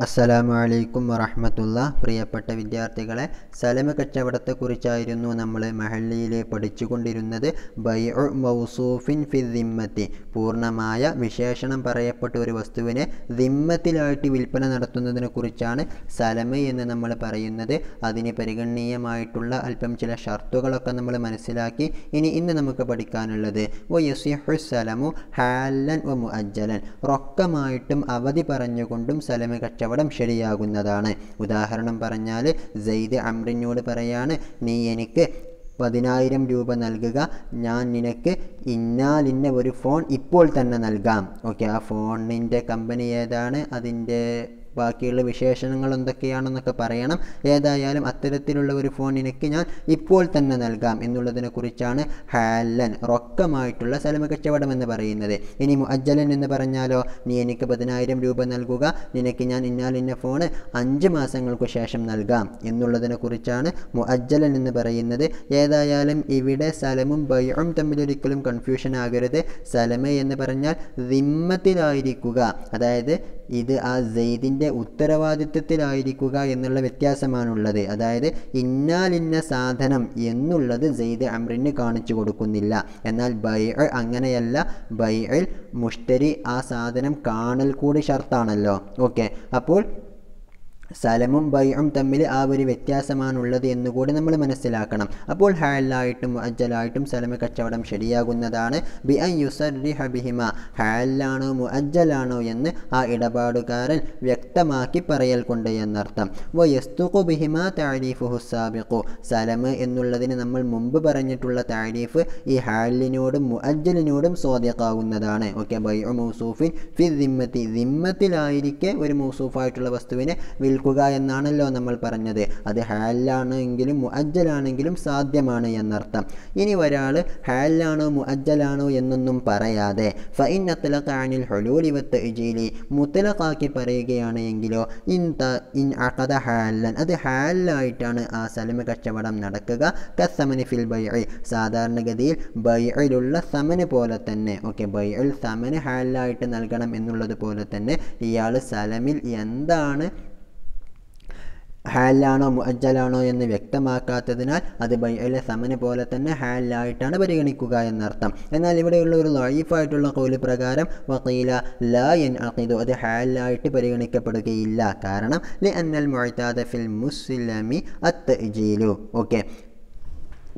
അസ്സലാമു അലൈക്കും വറഹ്മത്തുള്ളാഹി. പ്രിയപ്പെട്ട വിദ്യാർത്ഥികളെ, സലമ കച്ചവടത്തെക്കുറിച്ചായിരുന്നു നമ്മൾ മഹല്ലിയിൽ പഠിച്ചുകൊണ്ടിരുന്നത്. ബൈഉ മൗസൂഫിൻ ഫി ദിമ്മത്തി, പൂർണ്ണമായ വിശേഷണം പറയപ്പെട്ട ഒരു വസ്തുവിനെ ദിമ്മത്തിലായിട്ട് വിൽപ്പന നടത്തുന്നതിനെ കുറിച്ചാണ് സലമ എന്ന് നമ്മൾ പറയുന്നത്. അതിന് പരിഗണനീയമായിട്ടുള്ള അല്പം ചില ഷർത്തുകളൊക്കെ നമ്മൾ മനസ്സിലാക്കി. ഇന്ന് നമുക്ക് പഠിക്കാനുള്ളത് വയസിഹു സലമു ഹാലൻ വ മുഅജ്ജലൻ, റൊക്കമായിട്ടും അവധി പറഞ്ഞുകൊണ്ടും സലമ കച്ചവടം ശരിയാകുന്നതാണ്. ഉദാഹരണം പറഞ്ഞാൽ, സെയ്ദ് അംറിനോട് പറയാണ്, നീ എനിക്ക് 10,000 രൂപ നൽകുക, ഞാൻ നിനക്ക് ഇന്നാലിന്ന ഒരു ഫോൺ ഇപ്പോൾ തന്നെ നൽകാം. ഓക്കെ, ആ ഫോണിൻ്റെ കമ്പനി ഏതാണ്, അതിൻ്റെ ബാക്കിയുള്ള വിശേഷണങ്ങൾ എന്തൊക്കെയാണെന്നൊക്കെ പറയണം. ഏതായാലും അത്തരത്തിലുള്ള ഒരു ഫോൺ എനിക്ക് ഞാൻ ഇപ്പോൾ തന്നെ നൽകാം എന്നുള്ളതിനെ കുറിച്ചാണ് ഹാലൻ, റൊക്കമായിട്ടുള്ള സലമ കച്ചവടം എന്ന് പറയുന്നത്. ഇനി മുഅജ്ജലൻ എന്ന് പറഞ്ഞാലോ, നീ എനിക്ക് 10,000 രൂപ നൽകുക, നിനക്ക് ഞാൻ ഇന്നാലിന്ന ഫോണ് 5 മാസങ്ങൾക്കു ശേഷം നൽകാം എന്നുള്ളതിനെ കുറിച്ചാണ് മുഅജ്ജലൻ എന്ന് പറയുന്നത്. ഏതായാലും ഇവിടെ സലമും ബൈഉം തമ്മിലൊരിക്കലും കൺഫ്യൂഷൻ ആകരുത്. സലമ എന്ന് പറഞ്ഞാൽ ദിമ്മത്തിലായിരിക്കുക, അതായത് ഇത് ആ സെയ്ദിൻ്റെ ഉത്തരവാദിത്വത്തിലായിരിക്കുക എന്നുള്ള വ്യത്യാസമാണുള്ളത്. അതായത് ഇന്നാലിന്ന സാധനം എന്നുള്ളത് സെയ്ദ് അംറിന് കാണിച്ചു കൊടുക്കുന്നില്ല. എന്നാൽ ബൈഅ് അങ്ങനെയല്ല. ബൈഅൽ മുഷ്തരി ആ സാധനം കാണൽ കൂടി ഷർത്താണല്ലോ. ഓക്കെ, അപ്പോൾ സലമും ബൈഉം തമ്മിൽ ആ ഒരു വ്യത്യാസമാണുള്ളത് എന്നുകൂടി നമ്മൾ മനസ്സിലാക്കണം. അപ്പോൾ ഹാലായിട്ടും മുഅജ്ജലായിട്ടും സലമ കച്ചവടം ശരിയാകുന്നതാണ്. ബി അൻ യുസർരിഹ ബിഹിമ, ഹാലാണോ മുഅജ്ജലാണോ എന്ന് ആ ഇടപാടുകാരൻ വ്യക്തമാക്കി പറയൽ കൊണ്ട് എന്നർത്ഥം. വയസ്തുഖു ബിഹിമ തഅരീഫുഹു സാബിഖു, സലമ എന്നുള്ളതിന് നമ്മൾ മുമ്പ് പറഞ്ഞിട്ടുള്ള തഅരീഫ് ഈ ഹാലിനോടും മുഅജ്ജലിനോടും സ്വാദിഖാവുന്നതാണ്. ഓക്കെ, ബൈഉ മൗസൂഫിൻ ഫി ദിമ്മത്തി, ദിമ്മത്തിലായിരിക്കെ ഒരു മൗസൂഫായിട്ടുള്ള വസ്തുവിനെ വിൽക്കുക എന്നാണല്ലോ നമ്മൾ പറഞ്ഞത്. അത് ഹാലാണെങ്കിലും മുഅജ്ജലാണെങ്കിലും സാധ്യമാണ് എന്നർത്ഥം. ഇനി ഒരാൾ ഹാലാണോ മുഅജ്ജലാണോ എന്നൊന്നും പറയാതെ ഫഇൻ അത്ലഖ അനിൽ ഹുലൂലി വത്തഅജീലി, മുത്ലഖാക്കി പറയുകയാണ് എങ്കിലോ, ഇൻ അഖദ ഹാലൻ, അത് ഹാലായിട്ടാണ് ആ സലമ കച്ചവടം നടക്കുക. കസമനി ഫിൽ ബൈഇ, സാധാരണഗതിയിൽ ബൈഇലുള്ള സമന് പോലെ തന്നെ. ഓക്കെ, ബൈഇൽ സമന് ഹാലായിട്ട് നൽകണം എന്നുള്ളത് പോലെ തന്നെ ഇയാൾ സലമിൽ എന്താണ് ഹാലാണോ മുഅജ്ജലാണോ എന്ന് വ്യക്തമാക്കാത്തതിനാൽ അത് ബൈഇലെ സമന് പോലെ തന്നെ ഹാലായിട്ടാണ് പരിഗണിക്കുക എന്നർത്ഥം. എന്നാൽ ഇവിടെയുള്ള ഒരു ലഈഫായിട്ടുള്ള ഖൗല് പ്രകാരം വഖീല ലാ യൻഅഖിദു, അത് ഹാലായിട്ട് പരിഗണിക്കപ്പെടുകയില്ല. കാരണം ലിഅന്നൽ മുഅ്താദ ഫിൽ മുസ്ലിമി അത്തഅജീലു. ഓക്കെ,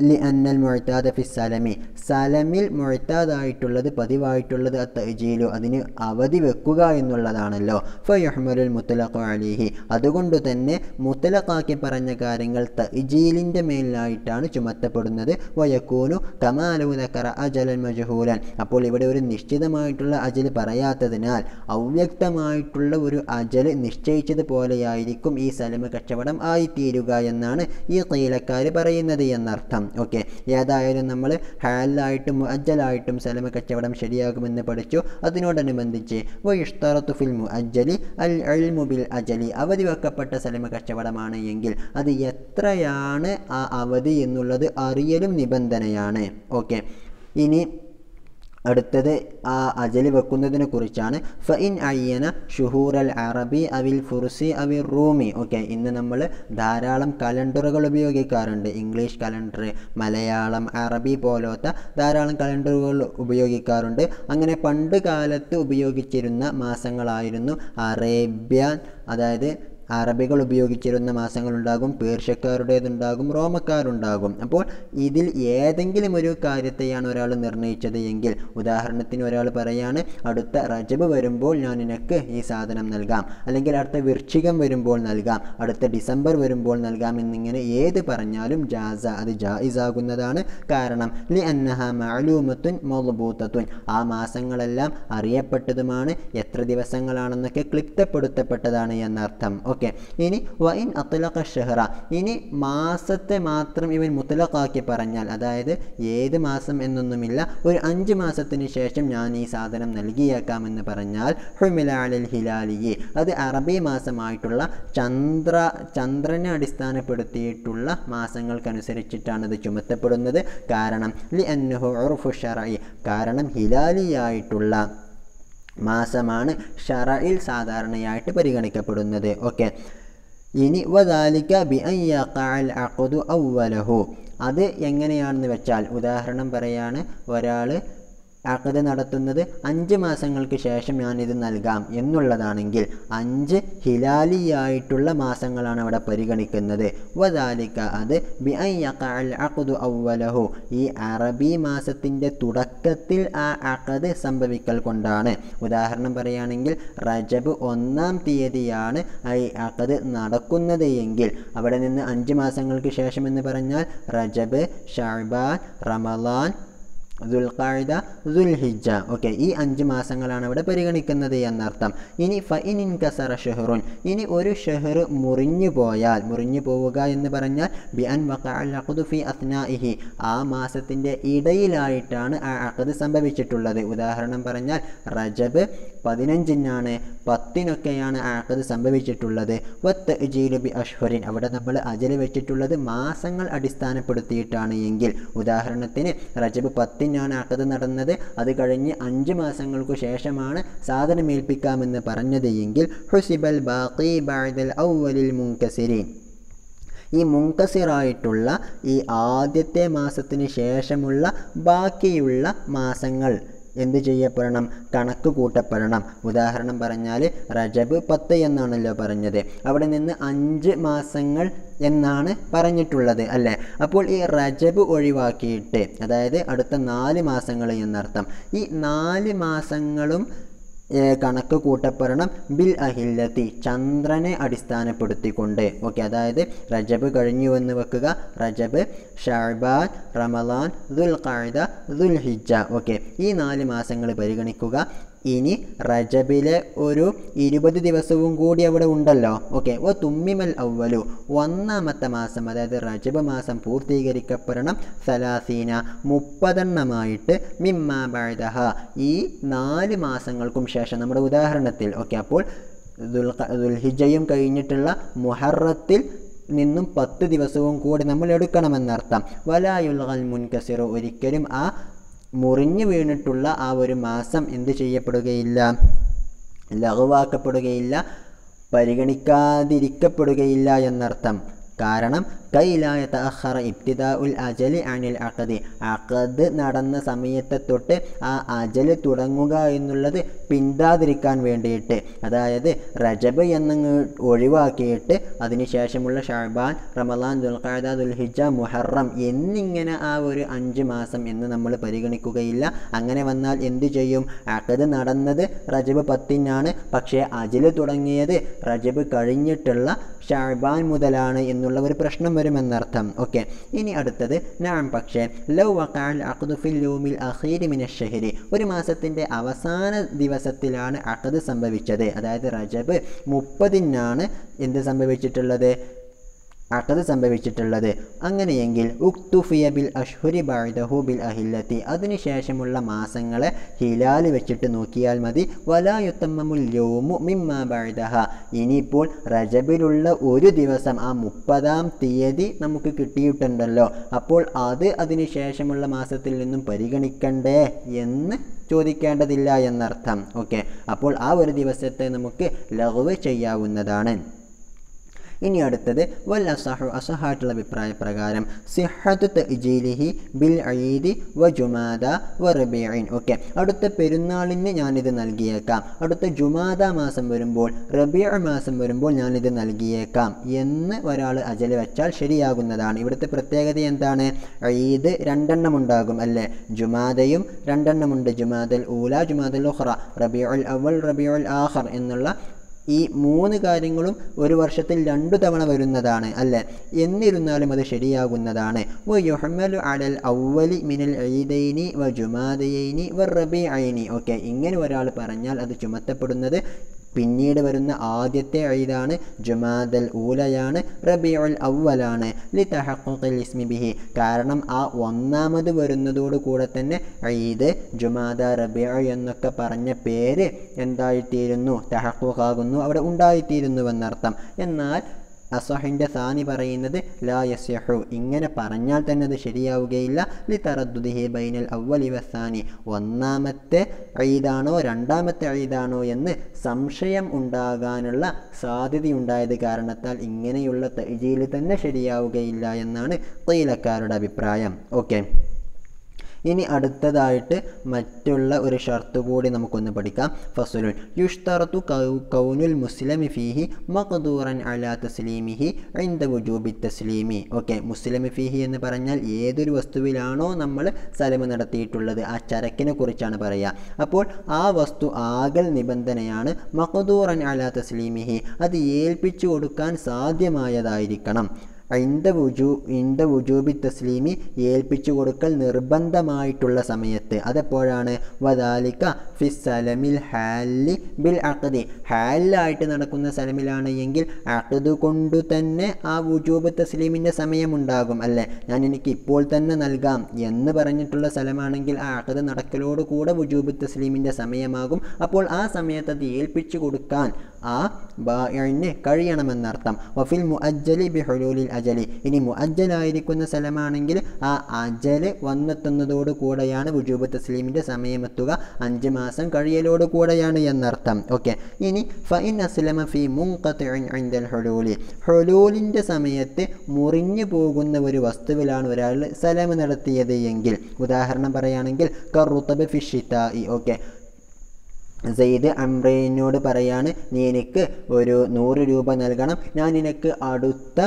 ലിഅന്നൽ മുഅ്താദ ഫി സലമി, സലമിൽ മുഅ്താദായിട്ടുള്ളത് പതിവായിട്ടുള്ളത് അത്തഅജീലു, അതിന് അവധി വെക്കുക എന്നുള്ളതാണല്ലോ. ഫയുഹ്മലുൽ മുത്ലഖു അലൈഹി, അതുകൊണ്ട് തന്നെ മുത്ലഖാക്കി പറഞ്ഞ കാര്യങ്ങൾ തഅജീലിൻ്റെ മേലായിട്ടാണ് ചുമത്തപ്പെടുന്നത്. വയകൂനു കമാ ലൗ ദകറ അജലൻ മജ്ഹൂലൻ, അപ്പോൾ ഇവിടെ ഒരു നിശ്ചിതമായിട്ടുള്ള അജൽ പറയാത്തതിനാൽ അവ്യക്തമായിട്ടുള്ള ഒരു അജൽ നിശ്ചയിച്ചതുപോലെയായിരിക്കും ഈ സലമ കച്ചവടം ആയിത്തീരുക എന്നാണ് ഈ ഖീലക്കാർ പറയുന്നത് എന്നർത്ഥം. ഓക്കെ, ഏതായാലും നമ്മൾ ഹാലായിട്ടും മുഅജ്ജലായിട്ടും സലമ കച്ചവടം ശരിയാകുമെന്ന് പഠിച്ചു. അതിനോടനുബന്ധിച്ച് വയുഷ്തറത്തു ഫിൽ മുഅജ്ജലി അൽ ഇൽമു ബിൽ അജലി, അവധി വെക്കപ്പെട്ട സലമ കച്ചവടമാണ് എങ്കിൽ അത് എത്രയാണ് ആ അവധി എന്നുള്ളത് അറിയലും നിബന്ധനയാണ്. ഓക്കെ, ഇനി അടുത്തത് ആ അജല് വെക്കുന്നതിനെ കുറിച്ചാണ്. ഫഇൻ അയ്യന ഷുഹൂറൽ അറബി അവിൽ ഫുർസി അവിൽ റൂമി. ഓക്കെ, ഇന്ന് നമ്മൾ ധാരാളം കലണ്ടറുകൾ ഉപയോഗിക്കാറുണ്ട്. ഇംഗ്ലീഷ് കലണ്ടർ, മലയാളം, അറബി പോലത്തെ ധാരാളം കലണ്ടറുകൾ ഉപയോഗിക്കാറുണ്ട്. അങ്ങനെ പണ്ട് കാലത്ത് ഉപയോഗിച്ചിരുന്ന മാസങ്ങളായിരുന്നു അറേബ്യൻ, അതായത് അറബികൾ ഉപയോഗിച്ചിരുന്ന മാസങ്ങളുണ്ടാകും, പേർഷ്യക്കാരുടേതുണ്ടാകും, റോമക്കാരുണ്ടാകും. അപ്പോൾ ഇതിൽ ഏതെങ്കിലും ഒരു കാര്യത്തെയാണ് ഒരാൾ നിർണ്ണയിച്ചത് എങ്കിൽ, ഉദാഹരണത്തിന് ഒരാൾ പറയാണ്, അടുത്ത റജബ് വരുമ്പോൾ ഞാൻ നിനക്ക് ഈ സാധനം നൽകാം, അല്ലെങ്കിൽ അടുത്ത വൃശ്ചികം വരുമ്പോൾ നൽകാം, അടുത്ത ഡിസംബർ വരുമ്പോൾ നൽകാം എന്നിങ്ങനെ ഏത് പറഞ്ഞാലും ജാസ, അത് ജായിസാകുന്നതാണ്. കാരണം ലിഅന്നഹ മഅലൂമത്തുൻ മദ്ബൂതത്തുൻ, ആ മാസങ്ങളെല്ലാം അറിയപ്പെട്ടതുമാണ്, എത്ര ദിവസങ്ങളാണെന്നൊക്കെ ക്ലിപ്തപ്പെടുത്തപ്പെട്ടതാണ് എന്നർത്ഥം. ഓക്കെ, ഇനി വഇൻ അത്ലഖ ഷഹറ, ഇനി മാസത്തെ മാത്രം ഇവൻ മുത്ലഖാക്കി പറഞ്ഞാൽ, അതായത് ഏത് മാസം എന്നൊന്നുമില്ല, ഒരു 5 മാസത്തിന് ശേഷം ഞാൻ ഈ സാധനം നൽകിയേക്കാമെന്ന് പറഞ്ഞാൽ ഹുമില അലൽ ഹിലാലിയെ, അത് അറബി മാസമായിട്ടുള്ള ചന്ദ്രനെ അടിസ്ഥാനപ്പെടുത്തിയിട്ടുള്ള മാസങ്ങൾക്കനുസരിച്ചിട്ടാണ് ഇത് ചുമത്തപ്പെടുന്നത്. കാരണം ലിഅന്നഹു ഉർഫു ശർഇ, കാരണം ഹിലാലിയായിട്ടുള്ള മാസമാണ് ശറഇൽ സാധാരണയായിട്ട് പരിഗണിക്കപ്പെടുന്നത്. ഓക്കെ, ഇനി വദാലിക ബിഅൻ യഖഅൽ അഖ്ദു അവ്വലഹു, അത് എങ്ങനെയാണെന്ന് വെച്ചാൽ ഉദാഹരണം പറയാണ്, ഒരാൾ അഖ്ദ് നടത്തുന്നത് 5 മാസങ്ങൾക്ക് ശേഷം ഞാനിത് നൽകാം എന്നുള്ളതാണെങ്കിൽ 5 ഹിലാലിയായിട്ടുള്ള മാസങ്ങളാണ് അവിടെ പരിഗണിക്കുന്നത്. വദാലിക, അത് ബിഅൻ യഖഅൽ അഖ്ദു അവ്വലഹു, ഈ അറബി മാസത്തിൻ്റെ തുടക്കത്തിൽ ആ അഖ്ദ് സംഭവിക്കൽ കൊണ്ടാണ്. ഉദാഹരണം പറയുകയാണെങ്കിൽ റജബ് 1-ാം തീയതിയാണ് ഈ അഖ്ദ് നടക്കുന്നത് എങ്കിൽ അവിടെ നിന്ന് 5 മാസങ്ങൾക്ക് ശേഷം എന്ന് പറഞ്ഞാൽ റജബ്, ശഅബാൻ, റമളാൻ, ദുൽഖഅദ, ദുൽഹിജ്ജ. ഓക്കെ, ഈ 5 മാസങ്ങളാണ് അവിടെ പരിഗണിക്കുന്നത് എന്നർത്ഥം. ഇനി ഫഇൻ ഇൻകസറ ഷഹ്റുൻ, ഇനി ഒരു ഷഹർ മുറിഞ്ഞു പോവുക എന്ന് പറഞ്ഞാൽ ബിഅൻ വഖഅൽ അഖ്ദു ഫി അസ്നാഇഹി, ആ മാസത്തിൻ്റെ ഇടയിലായിട്ടാണ് ആ അഖ്ദ് സംഭവിച്ചിട്ടുള്ളത്. ഉദാഹരണം പറഞ്ഞാൽ റജബ് 15-നാണ്, 10-നൊക്കെയാണ് ആ അഖ്ദ് സംഭവിച്ചിട്ടുള്ളത്. വത്തഅ്ജീലു ബി അഷ്ഹുരിൻ, അവിടെ നമ്മൾ അജൽ വെച്ചിട്ടുള്ളത് മാസങ്ങൾ അടിസ്ഥാനപ്പെടുത്തിയിട്ടാണ് എങ്കിൽ ഉദാഹരണത്തിന് റജബ് 10-നാണ് അഖ്ദ് നടന്നത്, അത് കഴിഞ്ഞ് 5 മാസങ്ങൾക്കു ശേഷമാണ് സാധനം ഏൽപ്പിക്കാമെന്ന് പറഞ്ഞത് എങ്കിൽ ഹുസിബൽ ബാഖി ബഅദൽ അവ്വലിൽ മുൻകസിരീൻ, ഈ മുൻകസിറായിട്ടുള്ള ഈ ആദ്യത്തെ മാസത്തിന് ശേഷമുള്ള ബാക്കിയുള്ള മാസങ്ങൾ എന്ത് ചെയ്യപ്പെടണം? കണക്ക് കൂട്ടപ്പെടണം. ഉദാഹരണം പറഞ്ഞാൽ റജബ് 10 എന്നാണല്ലോ പറഞ്ഞത്, അവിടെ നിന്ന് 5 മാസങ്ങൾ എന്നാണ് പറഞ്ഞിട്ടുള്ളത് അല്ലേ? അപ്പോൾ ഈ റജബ് ഒഴിവാക്കിയിട്ട്, അതായത് അടുത്ത 4 മാസങ്ങൾ എന്നർത്ഥം, ഈ 4 മാസങ്ങളും കണക്ക് കൂട്ടപ്പെടണം ബിൽ അഹില്ലത്തി, ചന്ദ്രനെ അടിസ്ഥാനപ്പെടുത്തിക്കൊണ്ട്. ഓക്കെ, അതായത് റജബ് കഴിഞ്ഞുവെന്ന് വെക്കുക, റജബ്, ശഅബാൻ, റമളാൻ, ദുൽഖഅദ, ദുൽഹിജ്ജ. ഓക്കെ, ഈ 4 മാസങ്ങൾ പരിഗണിക്കുക. ഇനി റജബിലെ ഒരു 20 ദിവസവും കൂടി അവിടെ ഉണ്ടല്ലോ. ഓക്കെ, ഓ തുമ്മിമൽ അവ്വലു, 1-ാമത്തെ മാസം, അതായത് റജബ് മാസം പൂർത്തീകരിക്കപ്പെടണം 30 മിമ്മാ ബഅദഹ, ഈ 4 മാസങ്ങൾക്കും ശേഷം നമ്മുടെ ഉദാഹരണത്തിൽ. ഓക്കെ, അപ്പോൾ ദുൽഹിജ്ജയും കഴിഞ്ഞിട്ടുള്ള മുഹറത്തിൽ നിന്നും 10 ദിവസവും കൂടി നമ്മൾ എടുക്കണമെന്നർത്ഥം. വലാ യുൽഗൽ മുൻകസിറു, ഒരിക്കലും ആ മുറിഞ്ഞു വീണിട്ടുള്ള ആ ഒരു മാസം എന്ത് ചെയ്യപ്പെടുകയില്ല? ലഘുവാക്കപ്പെടുകയില്ല, പരിഗണിക്കാതിരിക്കപ്പെടുകയില്ല എന്നർത്ഥം. കാരണം കൈലായ തഅഖറ ഇബ്തിദാഉൽ അജലി അനിൽ അഖദി, അഖദ് നടന്ന സമയത്തെ തൊട്ട് ആ അജൽ തുടങ്ങുക എന്നുള്ളത് പിന്താതിരിക്കാൻ വേണ്ടിയിട്ട്, അതായത് റജബ് എന്നങ്ങ് ഒഴിവാക്കിയിട്ട് അതിനുശേഷമുള്ള ശഅബാൻ, റമളാൻ, ദുൽഖഅദ, ദുൽഹിജ്ജ, മുഹറം എന്നിങ്ങനെ ആ ഒരു 5 മാസം എന്ന് നമ്മൾ പരിഗണിക്കുകയില്ല. അങ്ങനെ വന്നാൽ എന്തു ചെയ്യും? അഖദ് നടന്നത് റജബ് 10-നാണ്, പക്ഷേ അജൽ തുടങ്ങിയത് റജബ് കഴിഞ്ഞിട്ടുള്ള ശഅബാൻ മുതലാണ് എന്നുള്ള ഒരു പ്രശ്നം വരുമെന്നർത്ഥം. ഓക്കെ, ഇനി അടുത്തത് നഅം, പക്ഷേ ലൗ വഖഅൽ അഖ്ദു ഫിൽ യൗമിൽ അഖീരി മിനശ് ശഹരി, ഒരു മാസത്തിൻ്റെ അവസാന ദിവസത്തിലാണ് അഖ്ദ് സംഭവിച്ചത്, അതായത് റജബ് 30-നാണ് എന്ത് സംഭവിച്ചിട്ടുള്ളത്? അഖദ് സംഭവിച്ചിട്ടുള്ളത്. അങ്ങനെയെങ്കിൽ ഉക്തുഫിയ ബിൽ അഷ്ഹുരി ബഅദഹു ബിൽ അഹില്ലത്തി, അതിനുശേഷമുള്ള മാസങ്ങളെ ഹിലാൽ വെച്ചിട്ട് നോക്കിയാൽ മതി. വലാ യുതമ്മമുൽ യൗമു മിമ്മാ ബഅദഹ, ഇനിയിപ്പോൾ റജബിലുള്ള ഒരു ദിവസം, ആ 30-ാം തീയതി നമുക്ക് കിട്ടിയിട്ടുണ്ടല്ലോ, അപ്പോൾ അത് അതിനുശേഷമുള്ള മാസത്തിൽ നിന്നും പരിഗണിക്കണ്ടേ എന്ന് ചോദിക്കേണ്ടതില്ല എന്നർത്ഥം. ഓക്കെ, അപ്പോൾ ആ ഒരു ദിവസത്തെ നമുക്ക് ലഗ്വ് ചെയ്യാവുന്നതാണ്. ഇനി അടുത്തത് വൽ അസഹു, അസഹായിട്ടുള്ള അഭിപ്രായ പ്രകാരം സിഹ്ഹത്തു തഅ്ജീലിഹി ബിൽ ഈദി വ ജുമാദ വ റബീഇൻ. ഓക്കെ, അടുത്ത പെരുന്നാളിന് ഞാനിത് നൽകിയേക്കാം, അടുത്ത ജുമാദ മാസം വരുമ്പോൾ, റബീഅ് മാസം വരുമ്പോൾ ഞാനിത് നൽകിയേക്കാം എന്ന് ഒരാൾ അജൽ വെച്ചാൽ ശരിയാകുന്നതാണ്. ഇവിടുത്തെ പ്രത്യേകത എന്താണ്? ഈദ് 2 എണ്ണം ഉണ്ടാകും അല്ലേ? ജുമാദയും 2 എണ്ണമുണ്ട്, ജുമാദൽ ഊല, ജുമാദൽ ഉഖ്റ, റബീഉൽ അവൽ, റബീഉൽ ആഖിർ എന്നുള്ള ഈ 3 കാര്യങ്ങളും ഒരു വർഷത്തിൽ 2 തവണ വരുന്നതാണ് അല്ലേ? എന്നിരുന്നാലും അത് ശരിയാകുന്നതാണ്. വയുഹ്മലു അലൽ അവ്വലി മിനൽ ഈദൈനി വ ജുമാദയൈനി വ റബീഅൈനി. ഓക്കെ, ഇങ്ങനെ ഒരാൾ പറഞ്ഞാൽ അത് ചുമത്തപ്പെടുന്നത് പിന്നീട് വരുന്ന ആദ്യത്തെ ഈദാണ്, ജുമാദൽ ഊലയാണ്, റബീഉൽ അവ്വലാണ്. ലിതഹഖുഖിൽ ഇസ്മി ബിഹി, കാരണം ആ 1-ാമത് വരുന്നതോട് കൂടെ തന്നെ ഈദ്, ജുമാദ, റബീഉ എന്നൊക്കെ പറഞ്ഞ പേര് എന്തായിത്തീരുന്നു? തഹഖുഖാകുന്നു, അവിടെ ഉണ്ടായിത്തീരുന്നുവെന്നർത്ഥം. എന്നാൽ അസഹിൻ്റെ സാനി പറയുന്നത് ലാ യസ്യഹു, ഇങ്ങനെ പറഞ്ഞാൽ തന്നെ അത് ശരിയാവുകയില്ല. ലി തറദ്ദുദിഹി ബൈനൽ അവ്വലി വസ്സാനി, ഒന്നാമത്തെ ഈദാണോ രണ്ടാമത്തെ ഈദാണോ എന്ന് സംശയം ഉണ്ടാകാനുള്ള സാധ്യതയുണ്ടായത് കാരണത്താൽ ഇങ്ങനെയുള്ള തഅ്ജീൽ തന്നെ ശരിയാവുകയില്ല എന്നാണ് ഖീലക്കാരുടെ അഭിപ്രായം. ഓക്കെ, ഇനി അടുത്തതായിട്ട് മറ്റുള്ള ഒരു ഷർത്ത് കൂടി നമുക്കൊന്ന് പഠിക്കാം. ഫസ്ലുൻ യുഷ്തറതു കൗനുൽ മുസ്ലിമി ഫീഹി മഖ്ദൂറൻ അലാ തസ്ലീമിഹി ഇൻദ വുജൂബി തസ്ലീമി. ഓക്കെ, മുസ്ലിമി ഫീഹി എന്ന് പറഞ്ഞാൽ ഏതൊരു വസ്തുവിലാണോ നമ്മൾ സലമ് നടത്തിയിട്ടുള്ളത് ആ ചരക്കിനെ കുറിച്ചാണ് പറയുക. അപ്പോൾ ആ വസ്തു ആകൽ നിബന്ധനയാണ് മഖ്ദൂറൻ അലാ തസ്ലീമിഹി, അത് ഏൽപ്പിച്ചു കൊടുക്കാൻ സാധ്യമായതായിരിക്കണം. ഇന്ദ വുജൂബി തസ്ലീമി, ഏൽപ്പിച്ചു കൊടുക്കൽ നിർബന്ധമായിട്ടുള്ള സമയത്ത്. അതെപ്പോഴാണ്? വദാലിക ഫിസ്സലമിൽ ഹാലി ബിൽ അഖ്ദി, ഹാലായിട്ട് നടക്കുന്ന സലമിലാണ് എങ്കിൽ അഖ്ദ് കൊണ്ടു തന്നെ ആ വുജൂബ് തസ്ലീമിൻ്റെ സമയമുണ്ടാകും. അല്ലേ, ഞാൻ എനിക്ക് ഇപ്പോൾ തന്നെ നൽകാം എന്ന് പറഞ്ഞിട്ടുള്ള സലമാണെങ്കിൽ ആ അഖ്ദ് നടക്കലോട് കൂടെ വുജൂബ് തസ്ലീമിൻ്റെ സമയമാകും. അപ്പോൾ ആ സമയത്ത് അത് ഏൽപ്പിച്ചു കൊടുക്കാൻ ആ ബായിന് കഴിയണമെന്നർത്ഥം. വഫിൽ മുഅജ്ജലി ബിഹുലൂലിൽ അജലി, ഇനി മുഅജ്ജലായിരിക്കുന്ന സ്ഥലമാണെങ്കിൽ ആ അജല് വന്നെത്തുന്നതോട് കൂടെയാണ് വുജൂബ് തസ്ലീമിൻ്റെ സമയമെത്തുക, 5 മാസം കഴിയലോട് കൂടെയാണ് എന്നർത്ഥം. ഓക്കെ, ഇനി ഫഇൻ അസ്ലമ ഫി മുൻഖതിഇൻ ഇൻദൽ ഹുലൂലി, ഹുലൂലിൻ്റെ സമയത്ത് മുറിഞ്ഞു പോകുന്ന ഒരു വസ്തുവിലാണ് ഒരാൾ സലമ് നടത്തിയത് എങ്കിൽ, ഉദാഹരണം പറയുകയാണെങ്കിൽ കറുതബ് ഫി ശിതാഇ. ഓക്കെ, സെയ്ദ് അംറേനോട് പറയാണ്, നീ എനിക്ക് ഒരു 100 രൂപ നൽകണം, ഞാൻ നിനക്ക് അടുത്ത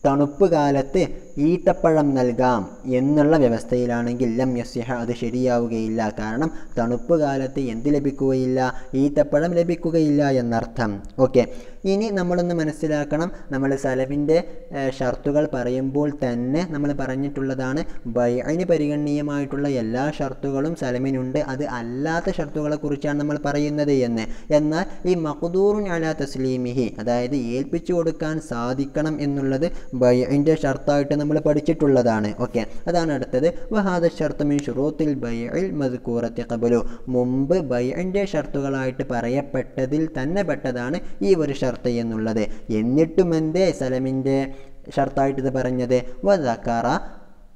തണുപ്പ് കാലത്ത് ഈത്തപ്പഴം നൽകാം എന്നുള്ള വ്യവസ്ഥയിലാണെങ്കിൽ ലം യസ്യഹ, അത് ശരിയാവുകയില്ല. കാരണം തണുപ്പ് കാലത്ത് എന്ത് ലഭിക്കുകയില്ല? ഈത്തപ്പഴം ലഭിക്കുകയില്ല എന്നർത്ഥം. ഓക്കെ, ഇനി നമ്മളൊന്ന് മനസ്സിലാക്കണം, നമ്മൾ സലമിൻ്റെ ഷർത്തുകൾ പറയുമ്പോൾ തന്നെ നമ്മൾ പറഞ്ഞിട്ടുള്ളതാണ് ബൈഅന് പരിഗണനീയമായിട്ടുള്ള എല്ലാ ഷർത്തുകളും സലമിനുണ്ട്, അത് അല്ലാത്ത ഷർത്തുകളെ കുറിച്ചാണ് നമ്മൾ പറയുന്നത് എന്ന്. എന്നാൽ ഈ മഖ്ദൂറുൻ അലാ തസ്ലീമിഹി, അതായത് ഏൽപ്പിച്ചു കൊടുക്കാൻ സാധിക്കണം എന്നുള്ളത് ബൈഅൻ്റെ ഷർത്തായിട്ട് നമ്മൾ പഠിച്ചിട്ടുള്ളതാണ്. ഓക്കെ, അതാണ് അടുത്തത്. വഹാദ ഷർത്ത് മിൻ ശുറൂത്തിൽ ബൈഇൽ മദ്കൂറത്തി ഖബ്ലു, മുമ്പ് ബൈഅൻ്റെ ഷർത്തുകളായിട്ട് പറയപ്പെട്ടതിൽ തന്നെ പെട്ടതാണ് ഈ ഒരു ഷർത്ത് എന്നുള്ളത്. എന്നിട്ടും എൻ്റെ സലമിൻ്റെ ഷർത്തായിട്ട് ഇത് പറഞ്ഞത്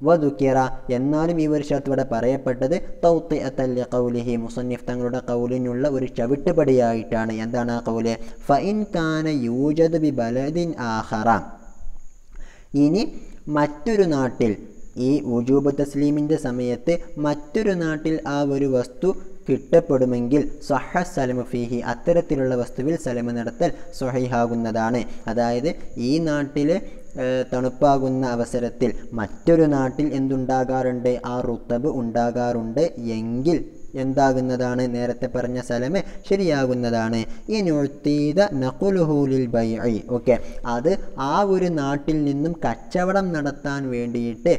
വദുക്കിറ, എന്നാലും ഈ ഒരു ഷർത്ത് ഇവിടെ പറയപ്പെട്ടത് തൗത്തിഅത്തൻ ലിഖൗലിഹി, മുസന്നിഫ് തങ്ങളുടെ ഖൗലിനുള്ള ഒരു ചവിട്ടുപടിയായിട്ടാണ്. എന്താണ് ആ ഖൗല്? ഫഇൻ കാന യൂജദു ബി ബലദിൻ ആഖറ, ഇനി മറ്റൊരു നാട്ടിൽ ഈ വുജൂബ് തസ്ലീമിൻ്റെ സമയത്ത് മറ്റൊരു നാട്ടിൽ ആ ഒരു വസ്തു കിട്ടപ്പെടുമെങ്കിൽ സ്വഹ സലമു ഫീഹി, അത്തരത്തിലുള്ള വസ്തുവിൽ സലമ് നടത്തൽ സ്വഹീഹാകുന്നതാണ്. അതായത് ഈ നാട്ടിൽ തണുപ്പാകുന്ന അവസരത്തിൽ മറ്റൊരു നാട്ടിൽ എന്തുണ്ടാകാറുണ്ട്? ആ റുത്തബ് ഉണ്ടാകാറുണ്ട് എങ്കിൽ എന്താകുന്നതാണ്? നേരത്തെ പറഞ്ഞ സലമ് ശരിയാകുന്നതാണ്. ഇനുഅ്തീദ നഖ്ലുഹുലിൽ ബൈഇ, ഓക്കെ, അത് ആ ഒരു നാട്ടിൽ നിന്നും കച്ചവടം നടത്താൻ വേണ്ടിയിട്ട്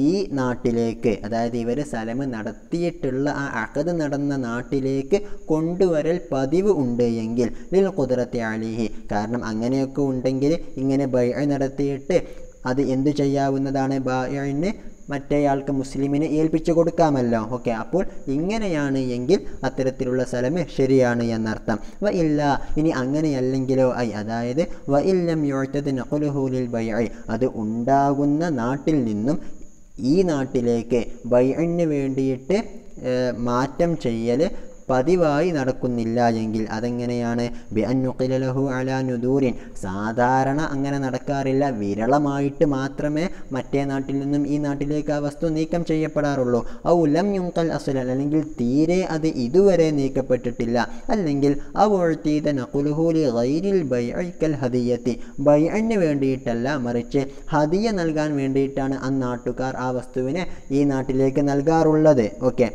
ഈ നാട്ടിലേക്ക്, അതായത് ഇവർ സലമ് നടത്തിയിട്ടുള്ള ആ അഖദ് നടന്ന നാട്ടിലേക്ക് കൊണ്ടുവരൽ പതിവ് ഉണ്ട് എങ്കിൽ ലിൽ ഖുദ്റത്തി അലൈഹി, കാരണം അങ്ങനെയൊക്കെ ഉണ്ടെങ്കിൽ ഇങ്ങനെ ബൈഅ നടത്തിയിട്ട് അത് എന്തു ചെയ്യാവുന്നതാണ്? ബൈഅന് മറ്റേയാൾക്ക് മുസ്ലിമിനെ ഏൽപ്പിച്ചു കൊടുക്കാമല്ലോ. ഓക്കെ, അപ്പോൾ ഇങ്ങനെയാണ് എങ്കിൽ അത്തരത്തിലുള്ള സലമ് ശരിയാണ് എന്നർത്ഥം. വ ഇല്ല, ഇനി അങ്ങനെയല്ലെങ്കിലോ അതായത് വ ഇല്ലം യുഅ്തദ് നഖ്ലുഹു ലിൽ ബൈഇ, അത് ഉണ്ടാകുന്ന നാട്ടിൽ നിന്നും ഈ നാട്ടിലേക്ക് ബൈഇന് വേണ്ടിയിട്ട് മാറ്റം ചെയ്യൽ പതിവായി നടക്കുന്നില്ല എങ്കിൽ അതെങ്ങനെയാണ്? ബി അൻ നുഖില ലഹു അലാ നുദൂരിൻ, സാധാരണ അങ്ങനെ നടക്കാറില്ല, വിരളമായിട്ട് മാത്രമേ മറ്റേ നാട്ടിൽ നിന്നും ഈ നാട്ടിലേക്ക് ആ വസ്തു നീക്കം ചെയ്യപ്പെടാറുള്ളൂ. ഔ ലം യുൻഖൽ അസ്ലൻ, അല്ലെങ്കിൽ തീരെ അത് ഇതുവരെ നീക്കപ്പെട്ടിട്ടില്ല. അല്ലെങ്കിൽ ഔ ഉഅ്തീദ നഖ്ലുഹു ലി ഗൈരിൽ ബൈഇ കൽ ഹദിയത്തി, ബൈഇന് വേണ്ടിയിട്ടല്ല മറിച്ച് ഹദിയ നൽകാൻ വേണ്ടിയിട്ടാണ് ആ നാട്ടുകാർ ആ വസ്തുവിനെ ഈ നാട്ടിലേക്ക് നൽകാറുള്ളത്. ഓക്കെ,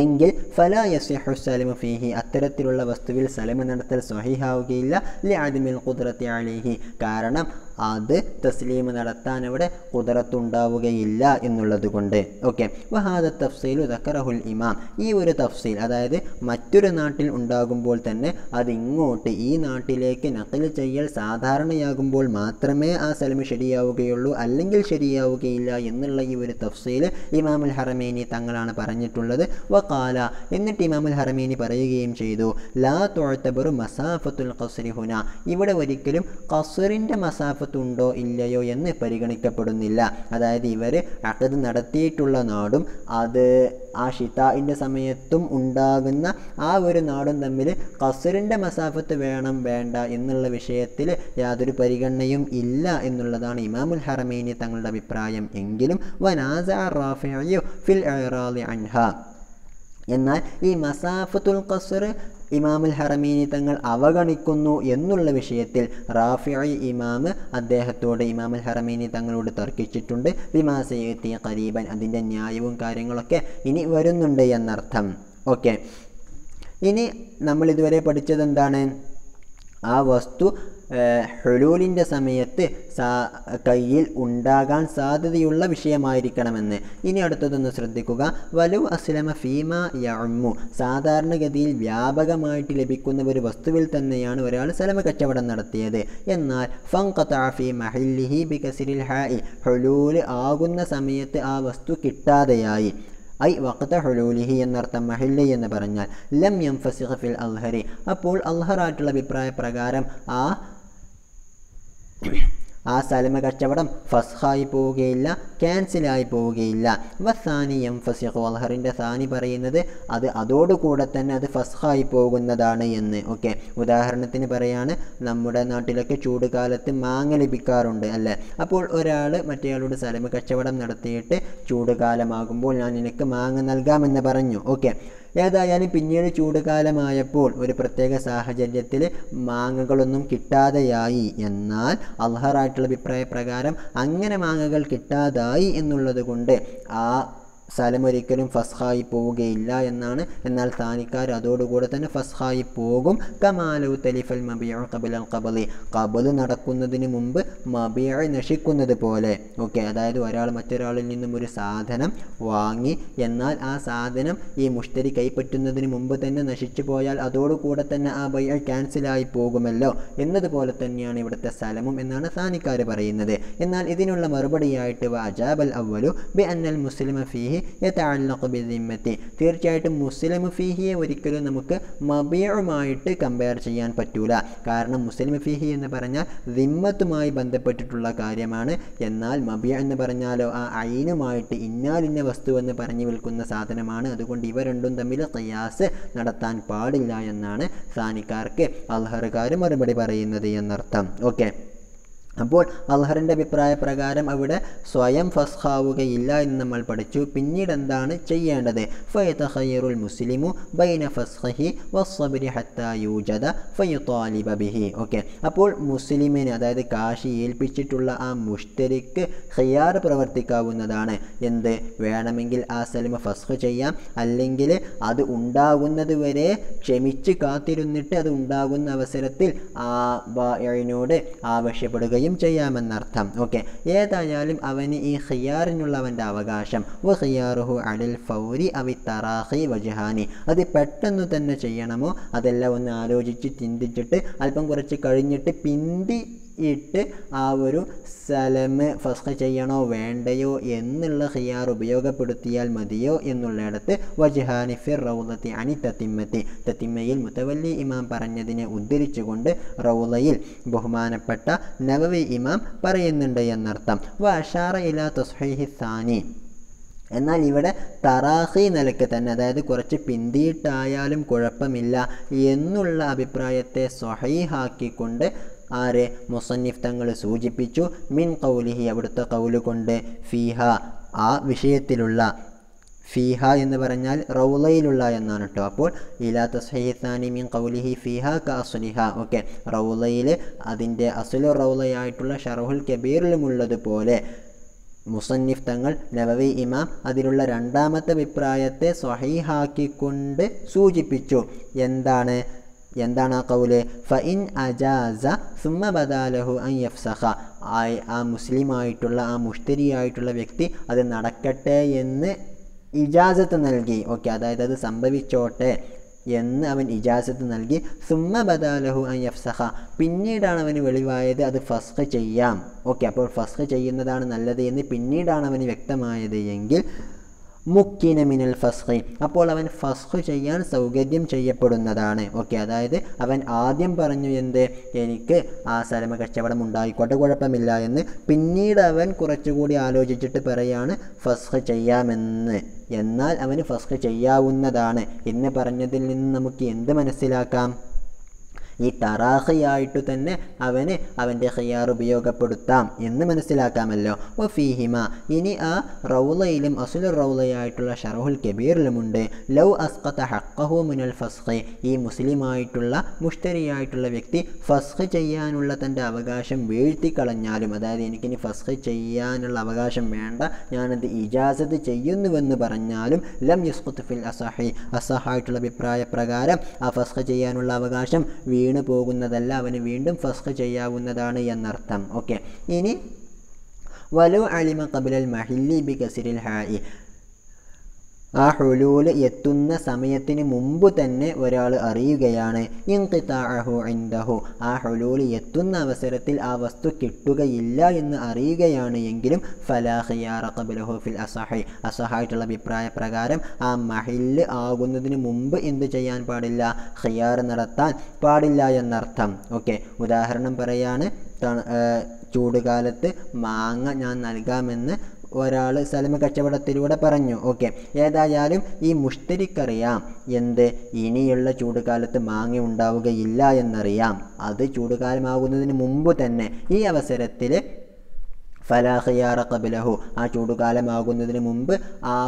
എങ്കിൽ ഫലാ യസ്യഹു സലമു ഫീഹി, അത്തരത്തിലുള്ള വസ്തുവിൽ സലമ് നടത്തൽ സ്വഹീഹാവുകയില്ല. ലിഅദ്മിൽ ഖുദ്റത്തി അലൈഹി, കാരണം അത് തസ്ലീം നടത്താൻ അവിടെ ഖുദ്റത്തുണ്ടാവുകയില്ല എന്നുള്ളത് കൊണ്ട്. ഓക്കെ, വഹാദ തഫ്സീലു ദക്കറഹുൽ ഇമാം. ഈ ഒരു തഫ്സീൽ, അതായത് മറ്റൊരു നാട്ടിൽ ഉണ്ടാകുമ്പോൾ തന്നെ അതിങ്ങോട്ട് ഈ നാട്ടിലേക്ക് നഖൽ ചെയ്യൽ സാധാരണയാകുമ്പോൾ മാത്രമേ ആ സലമ് ശരിയാവുകയുള്ളൂ, അല്ലെങ്കിൽ ശരിയാവുകയില്ല എന്നുള്ള ഈ ഒരു തഫ്സീൽ ഇമാമുൽ ഹറമൈനി തങ്ങളാണ് പറഞ്ഞിട്ടുള്ളത്. വഖാല, എന്നിട്ട് ഇമാമുൽ ഹറമൈനി പറയുകയും ചെയ്തു, ലാ തുഅ്തബറു മസാഫത്തുൽ ഖസ്രി ഹുന. ഇവിടെ ഒരിക്കലും ഖസ്റിൻ്റെ മസാഫത്ത് ഉണ്ടോ ഇല്ലയോ എന്ന് പരിഗണിക്കപ്പെടുന്നില്ല. അതായത് ഇവർ അഖദ് നടത്തിയിട്ടുള്ള നാടും അത് ആ ഷിതാഇൻ്റെ സമയത്തും ഉണ്ടാകുന്ന ആ ഒരു നാടും തമ്മിൽ ഖസ്റിൻ്റെ മസാഫത്ത് വേണം വേണ്ട എന്നുള്ള വിഷയത്തിൽ യാതൊരു പരിഗണനയും ഇല്ല എന്നുള്ളതാണ് ഇമാമുൽ ഹറമൈനി തങ്ങളുടെ അഭിപ്രായം. എങ്കിലും വനാസഅ റാഫിഇ ഫിൽ ഇറാദി അൻഹാ. എന്നാൽ ഈ മസാഫത്തുൽ ഖസ്ർ ഇമാമുൽ ഹറമൈനി തങ്ങൾ അവഗണിക്കുന്നു എന്നുള്ള വിഷയത്തിൽ റാഫിഇ ഇമാം അദ്ദേഹത്തോട് ഇമാമുൽ ഹറമൈനി തങ്ങളോട് തർക്കിച്ചിട്ടുണ്ട്. ബിമാ സയഅതി ഖരീബൻ, അതിൻ്റെ ന്യായവും കാര്യങ്ങളൊക്കെ ഇനി വരുന്നുണ്ട് എന്നർത്ഥം. ഓക്കെ, ഇനി നമ്മൾ ഇതുവരെ പഠിച്ചത് എന്താണ്? ആ വസ്തു ഹുലൂലിൻ്റെ സമയത്ത് കയ്യിൽ ഉണ്ടാകാൻ സാധ്യതയുള്ള വിഷയമായിരിക്കണമെന്ന്. ഇനി അടുത്തതൊന്ന് ശ്രദ്ധിക്കുക. വലു അസ്ലമ ഫീമ യഅമ്മു. സാധാരണഗതിയിൽ വ്യാപകമായിട്ട് ലഭിക്കുന്ന ഒരു വസ്തുവിൽ തന്നെയാണ് ഒരാൾ സലമ കച്ചവടം നടത്തിയത്. എന്നാൽ ഫൻഖതഅ ഫീ മഹല്ലിഹി ബികസ്രിൽ ഹാഇ. ഹുലൂൽ ആകുന്ന സമയത്ത് ആ വസ്തു കിട്ടാതെയായി. ഐ വഖത ഹുലൂലിഹി എന്നർത്ഥം. മഹല്ലി എന്ന് പറഞ്ഞാൽ ലം യൻഫസിഖ് ഫിൽ അൽഹരി. അപ്പോൾ അൽഹറായിട്ടുള്ള അഭിപ്രായ പ്രകാരം ആ സലമ കച്ചവടം ഫസ്ഹായി പോവുകയില്ല, ക്യാൻസലായി പോവുകയില്ല. വസാനി യൻഫസിഖു. അൽഹറിൻ്റെ സാനി പറയുന്നത് അതോടുകൂടെ തന്നെ അത് ഫസ്ഹായി പോകുന്നതാണ് എന്ന്. ഓക്കെ, ഉദാഹരണത്തിന് പറയാണ്, നമ്മുടെ നാട്ടിലൊക്കെ ചൂട് കാലത്ത് മാങ്ങ ലഭിക്കാറുണ്ട് അല്ലേ? അപ്പോൾ ഒരാൾ മറ്റേയാളോട് സലമ കച്ചവടം നടത്തിയിട്ട് ചൂട് കാലമാകുമ്പോൾ ഞാൻ നിനക്ക് മാങ്ങ നൽകാമെന്ന് പറഞ്ഞു. ഓക്കെ, ഏതായാലും പിന്നീട് ചൂടുകാലമായപ്പോൾ ഒരു പ്രത്യേക സാഹചര്യത്തിൽ മാങ്ങകളൊന്നും കിട്ടാതെയായി. എന്നാൽ അൽഹറായിട്ടുള്ള അഭിപ്രായ പ്രകാരം അങ്ങനെ മാങ്ങകൾ കിട്ടാതായി എന്നുള്ളത് കൊണ്ട് ആ സലം ഒരിക്കലും ഫസ്ഹായി പോവുകയില്ല എന്നാണ്. എന്നാൽ താനിക്കാർ അതോടുകൂടെ തന്നെ ഫസ്ഹായി പോകും. കമാലു തലിഫൽ മബിയ ഖബലൽ ഖബലി. ഖബൽ നടക്കുന്നതിന് മുമ്പ് മബിയ നശിക്കുന്നത് പോലെ. ഓക്കെ, അതായത് ഒരാൾ മറ്റൊരാളിൽ നിന്നും ഒരു സാധനം വാങ്ങി, എന്നാൽ ആ സാധനം ഈ മുഷ്തരി കൈപ്പറ്റുന്നതിന് മുമ്പ് തന്നെ നശിച്ചു പോയാൽ അതോടുകൂടെ തന്നെ ആ ബൈഅ ക്യാൻസലായി പോകുമല്ലോ എന്നതുപോലെ തന്നെയാണ് ഇവിടുത്തെ സലമും എന്നാണ് താനിക്കാർ പറയുന്നത്. എന്നാൽ ഇതിനുള്ള മറുപടിയായിട്ട് വഅജാബൽ അവ്വലു ബി അന്നൽ മുസ്ലിമ ഫീഹി യതഅല്ലഖു ബിദിമ്മത്തി. തീർച്ചയായിട്ടും മുസ്ലിം ഫീഹിയെ ഒരിക്കലും നമുക്ക് മബിയുമായിട്ട് കമ്പയർ ചെയ്യാൻ പറ്റൂല. കാരണം മുസ്ലിം ഫീഹി എന്ന് പറഞ്ഞാൽ ദിമ്മത്തുമായി ബന്ധപ്പെട്ടിട്ടുള്ള കാര്യമാണ്. എന്നാൽ മബിയ എന്ന് പറഞ്ഞാലോ ആ ഐനുമായിട്ട് ഇന്നാലിന്ന വസ്തു എന്ന് പറഞ്ഞു വിൽക്കുന്ന സാധനമാണ്. അതുകൊണ്ട് ഇവ രണ്ടും തമ്മിൽ ഖിയാസ് നടത്താൻ പാടില്ല എന്നാണ് സാനിക്കാർക്ക് അൽഹറുകാർ മറുപടി പറയുന്നത് എന്നർത്ഥം. ഓക്കെ, അപ്പോൾ അൽഹറിൻ്റെ അഭിപ്രായ പ്രകാരം അവിടെ സ്വയം ഫസ്ഹാവുകയില്ല എന്ന് നമ്മൾ പഠിച്ചു. പിന്നീട് എന്താണ് ചെയ്യേണ്ടത്? ഫയതഖയ്യറുൽ മുസ്ലിമു ബൈന ഫസ്ഖിഹി വസ്സബ്രി ഹത്താ യൂജദ ഫയുതാലിബ ബിഹി. ഓക്കെ, അപ്പോൾ മുസ്ലിമിന്, അതായത് കാശി ഏൽപ്പിച്ചിട്ടുള്ള ആ മുഷ്തരിക്ക് ഖിയാർ പ്രവർത്തിക്കാവുന്നതാണ്. എന്ത് വേണമെങ്കിൽ ആ സലമ ഫസ്ഖ് ചെയ്യാം, അല്ലെങ്കിൽ അത് ഉണ്ടാകുന്നത് വരെ ക്ഷമിച്ച് കാത്തിരുന്നിട്ട് അത് ഉണ്ടാകുന്ന അവസരത്തിൽ ആ ബായിനോട് ആവശ്യപ്പെടുകയും ചെയ്യാമെന്നർത്ഥം. ഓക്കെ, ഏതായാലും അവന് ഈ ഖിയാറിനുള്ള അവൻ്റെ അവകാശം വഖിയാറുഹു അലൽ ഫൗരി അവി തറാഖി വജ്ഹാനി. അത് പെട്ടെന്ന് തന്നെ ചെയ്യണമോ അതെല്ലാം ഒന്ന് ആലോചിച്ച് ചിന്തിച്ചിട്ട് അല്പം കുറച്ച് കഴിഞ്ഞിട്ട് പിന്തിയിട്ട് ആ ഒരു സലമ് ഫസ്ഖ് ചെയ്യണോ വേണ്ടയോ എന്നുള്ള ഖിയാർ ഉപയോഗപ്പെടുത്തിയാൽ മതിയോ എന്നുള്ളിടത്ത് വജ്ഹാനി ഫിർ റൗളത്തി അനി തത്തിമ്മത്തി. തത്തിമ്മയിൽ മുതവല്ലി ഇമാം പറഞ്ഞതിനെ ഉദ്ധരിച്ചുകൊണ്ട് റൗളയിൽ ബഹുമാനപ്പെട്ട നവവി ഇമാം പറയുന്നുണ്ട് എന്നർത്ഥം. വഅശാറ ഇലാ തസ്ഹീഹി സാനി. എന്നാൽ ഇവിടെ തറാഖി നിലയ്ക്ക് തന്നെ, അതായത് കുറച്ച് പിന്തിയിട്ടായാലും കുഴപ്പമില്ല എന്നുള്ള അഭിപ്രായത്തെ സ്വഹീഹാക്കിക്കൊണ്ട് ആരെ മുസന്നിഫ് തങ്ങൾ സൂചിപ്പിച്ചു. മിൻ ഖൗലിഹി, അവിടുത്തെ ഖൗല് കൊണ്ട്, ഫീഹ ആ വിഷയത്തിലുള്ള, ഫീഹ എന്ന് പറഞ്ഞാൽ റൗളയിലുള്ള എന്നാണ് കേട്ടോ. അപ്പോൾ ഇലാ തസ്ഹീഹി സാനി മിൻ ഖൗലിഹി ഫീഹ കഅസ്ലിഹ. ഓക്കെ, റൗളയിൽ അതിൻ്റെ അസ്ലു റൗളയായിട്ടുള്ള ഷർഹുൽ കബീറിലുമുള്ളതുപോലെ മുസന്നിഫ് തങ്ങൾ നവവി ഇമാം അതിലുള്ള രണ്ടാമത്തെ അഭിപ്രായത്തെ സ്വഹീഹാക്കിക്കൊണ്ട് സൂചിപ്പിച്ചു. എന്താണ്? എന്താണ് ആ ഖൗല്? ഫഇൻ അജാസ സുമ്മ ബദാലഹു അൻ യഫ്സഖ, ആ മുസ്ലിമായിട്ടുള്ള ആ മുഷ്തരിയായിട്ടുള്ള വ്യക്തി അത് നടക്കട്ടെ എന്ന് ഇജാസത്ത് നൽകി. ഓക്കെ, അതായത് അത് സംഭവിച്ചോട്ടെ എന്ന് അവൻ ഇജാസത്ത് നൽകി. സുമ്മ ബദാലഹു അൻ യഫ്സഖ, പിന്നീടാണ് അവന് വെളിവായത് അത് ഫസ്ഖ് ചെയ്യാം. ഓക്കെ, അപ്പോൾ ഫസ്ഖ് ചെയ്യുന്നതാണ് നല്ലത് എന്ന് പിന്നീടാണ് അവന് വ്യക്തമായത് എങ്കിൽ മുക്കിന മിനൽ ഫസ്ഖി, അപ്പോൾ അവൻ ഫസ്ഖ് ചെയ്യാൻ സൗകര്യം ചെയ്യപ്പെടുന്നതാണ്. ഓക്കെ, അതായത് അവൻ ആദ്യം പറഞ്ഞു എന്ത്, എനിക്ക് ആ സലമ കച്ചവടം ഉണ്ടായിക്കോട്ടെ കുഴപ്പമില്ല എന്ന്. പിന്നീട് അവൻ കുറച്ചുകൂടി ആലോചിച്ചിട്ട് പറയാണ് ഫസ്ഖ് ചെയ്യാമെന്ന്. എന്നാൽ അവന് ഫസ്ഖ് ചെയ്യാവുന്നതാണ് എന്ന് പറഞ്ഞതിൽ നിന്ന് നമുക്ക് എന്ത് മനസ്സിലാക്കാം? ഈ തറാഖിയായിട്ട് തന്നെ അവന് അവൻ്റെ ഖിയാർ ഉപയോഗപ്പെടുത്താം എന്ന് മനസ്സിലാക്കാമല്ലോ. വഫീഹിമ, ഇനി ആ റൗളയിലും അസ്ലുർ റൗളയായിട്ടുള്ള ഷറഹുൽ കബീറിലുമുണ്ട് ലൗ അസ്ഖത ഹഖ്ഖഹു മിനൽ ഫസ്ഖി, ഈ മുസ്ലിമായിട്ടുള്ള മുഷ്തരിയായിട്ടുള്ള വ്യക്തി ഫസ്ഖ് ചെയ്യാനുള്ള തൻ്റെ അവകാശം വീഴ്ത്തിക്കളഞ്ഞാലും, അതായത് എനിക്കിനി ഫസ്ഖ് ചെയ്യാനുള്ള അവകാശം വേണ്ട, ഞാനത് ഇജാസത്ത് ചെയ്യുന്നുവെന്ന് പറഞ്ഞാലും ലം യസ്ഖുത് ഫിൽ അസഹി, അസഹായിട്ടുള്ള അഭിപ്രായ പ്രകാരം ആ ഫസ്ഖ് ചെയ്യാനുള്ള അവകാശം വീണു പോകുന്നതല്ല, അവന് വീണ്ടും ഫസ്ഖ് ചെയ്യാവുന്നതാണ് എന്നർത്ഥം. ഓക്കെ, ഇനി വലു അലിമ ഖബ്ലൽ മഹില്ലി ബി കസ്രിൽ ഹാഇ, ആ ഹുലൂൽ എത്തുന്ന സമയത്തിന് മുമ്പ് തന്നെ ഒരാൾ അറിയുകയാണ് ഇൻഖിതാഅഹു ഇൻദഹു, ആ ഹുലൂൽ എത്തുന്ന അവസരത്തിൽ ആ വസ്തു കിട്ടുകയില്ല എന്ന് അറിയുകയാണ് എങ്കിലും ഫലാ ഖിയാറ ഖബ്ലഹു ഫിൽ അസഹി, അസഹായിട്ടുള്ള അഭിപ്രായ പ്രകാരം ആ മഹില്ല് ആകുന്നതിന് മുമ്പ് എന്ത് ചെയ്യാൻ പാടില്ല? ഖിയാർ നടത്താൻ പാടില്ല എന്നർത്ഥം. ഓക്കെ, ഉദാഹരണം പറയാണ്, ചൂടുകാലത്ത് മാങ്ങ ഞാൻ നൽകാമെന്ന് ഒരാൾ സലമ കച്ചവടത്തിലൂടെ പറഞ്ഞു. ഓക്കെ, ഏതായാലും ഈ മുഷ്തരിക്കറിയാം എന്ത്, ഇനിയുള്ള ചൂടുകാലത്ത് മാങ്ങ ഉണ്ടാവുകയില്ല എന്നറിയാം, അത് ചൂടുകാലമാകുന്നതിന് മുമ്പ് തന്നെ. ഈ അവസരത്തിൽ ഫലാ ഖിയാറ ഖബ്ലഹു, ആ ചൂടുകാലമാകുന്നതിന് മുമ്പ് ആ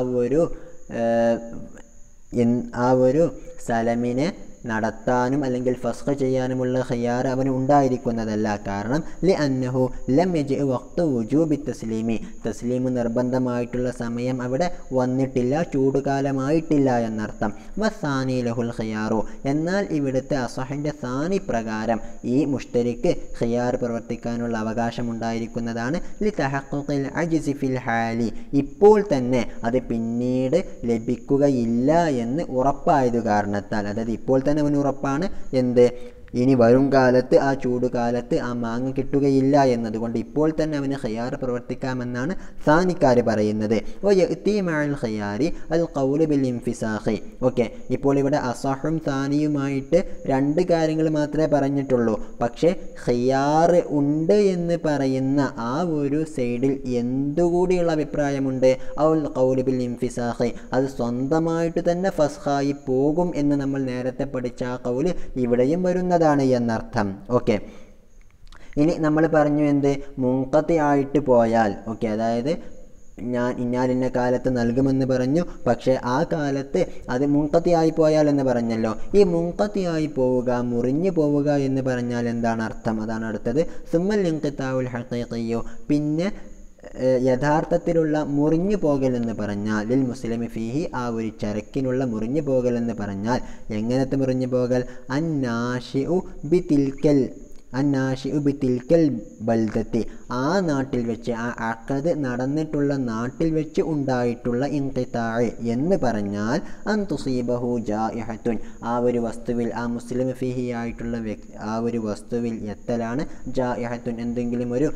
ഒരു സലമിനെ നടത്താനും അല്ലെങ്കിൽ ഫസ്ഖ് ചെയ്യാനുമുള്ള ഖിയാർ അവന് ഉണ്ടായിരിക്കുന്നതല്ല. കാരണം ലിഅന്നഹു ലം യജി വഖ്തു വുജൂബി തസ്ലീമി, തസ്ലീം നിർബന്ധമായിട്ടുള്ള സമയം അവിടെ വന്നിട്ടില്ല, ചൂടുകാലമായിട്ടില്ല എന്നർത്ഥം. വസാനി ലഹുൽ ഖിയാറു, എന്നാൽ ഇവിടുത്തെ അസഹിൻ്റെ സാനി പ്രകാരം ഈ മുഷ്തരിക്ക് ഖിയാർ പ്രവർത്തിക്കാനുള്ള അവകാശം ഉണ്ടായിരിക്കുന്നതാണ്. ലിതഹഖുഖിൽ അജ്സി ഫിൽ ഹാലി, ഇപ്പോൾ തന്നെ അത് പിന്നീട് ലഭിക്കുകയില്ല എന്ന് ഉറപ്പായത് കാരണത്താൽ, അതായത് ഇപ്പോൾ തന്നെ അവന് ഉറപ്പാണ് എന്ത്, ഇനി വരും കാലത്ത് ആ ചൂടുകാലത്ത് ആ മാങ്ങ കിട്ടുകയില്ല എന്നതുകൊണ്ട് ഇപ്പോൾ തന്നെ അവന് ഖിയാർ പ്രവർത്തിക്കാമെന്നാണ് സാനിക്കാർ പറയുന്നത്. ഓക്കെ, ഇപ്പോൾ ഇവിടെ അസഹും സാനിയുമായിട്ട് രണ്ട് കാര്യങ്ങൾ മാത്രമേ പറഞ്ഞിട്ടുള്ളൂ. പക്ഷേ ഖിയാർ ഉണ്ട് എന്ന് പറയുന്ന ആ ഒരു സൈഡിൽ എന്തുകൂടിയുള്ള അഭിപ്രായമുണ്ട്? ഔൽ ഖൗലു ബിൽ ഇൻഫിസാഖി, അത് സ്വന്തമായിട്ട് തന്നെ ഫസ്ഖായി പോകും എന്ന് നമ്മൾ നേരത്തെ പഠിച്ച ആ ഖൗല് ഇവിടെയും വരുന്നതാണ് എന്നർത്ഥം. ഓക്കെ, ഇനി നമ്മൾ പറഞ്ഞു എന്ത്, മുൻഖത്തി ആയിട്ട് പോയാൽ, ഓക്കെ, അതായത് ഞാൻ ഇന്ന കാലത്ത് നൽകുമെന്ന് പറഞ്ഞു, പക്ഷേ ആ കാലത്ത് അത് മുൻഖത്തിയായി പോയാൽ എന്ന് പറഞ്ഞല്ലോ. ഈ മുൻഖത്തിയായി പോവുക, മുറിഞ്ഞു പോവുക എന്ന് പറഞ്ഞാൽ എന്താണ് അർത്ഥം? അതാണ് അടുത്തത്. സുമ്മൽ ഇൻഖിതാഉൽ ഹഖീഖിയ്യു, പിന്നെ യഥാർത്ഥത്തിലുള്ള മുറിഞ്ഞു പോകൽ എന്ന് പറഞ്ഞാൽ ലിൽ മുസ്ലിമി ഫീഹി, ആ ഒരു ചരക്കിനുള്ള മുറിഞ്ഞു പോകൽ എന്ന് പറഞ്ഞാൽ എങ്ങനത്തെ മുറിഞ്ഞു പോകൽ? അന്നാഷിഉ ബിതിൽക്കൽ ബൽദത്തി, ആ നാട്ടിൽ വെച്ച്, ആ അഖദ് നടന്നിട്ടുള്ള നാട്ടിൽ വെച്ച് ഉണ്ടായിട്ടുള്ള ഇൻഖിതാഅ് എന്ന് പറഞ്ഞാൽ അൻ തുസീബഹു ജായിഹത്തുൻ, ആ ഒരു വസ്തുവിൽ, ആ മുസ്ലിം ഫീഹി ആയിട്ടുള്ള ആ ഒരു വസ്തുവിൽ എത്തലാണ് ജായിഹത്തുൻ, എന്തെങ്കിലും ഒരു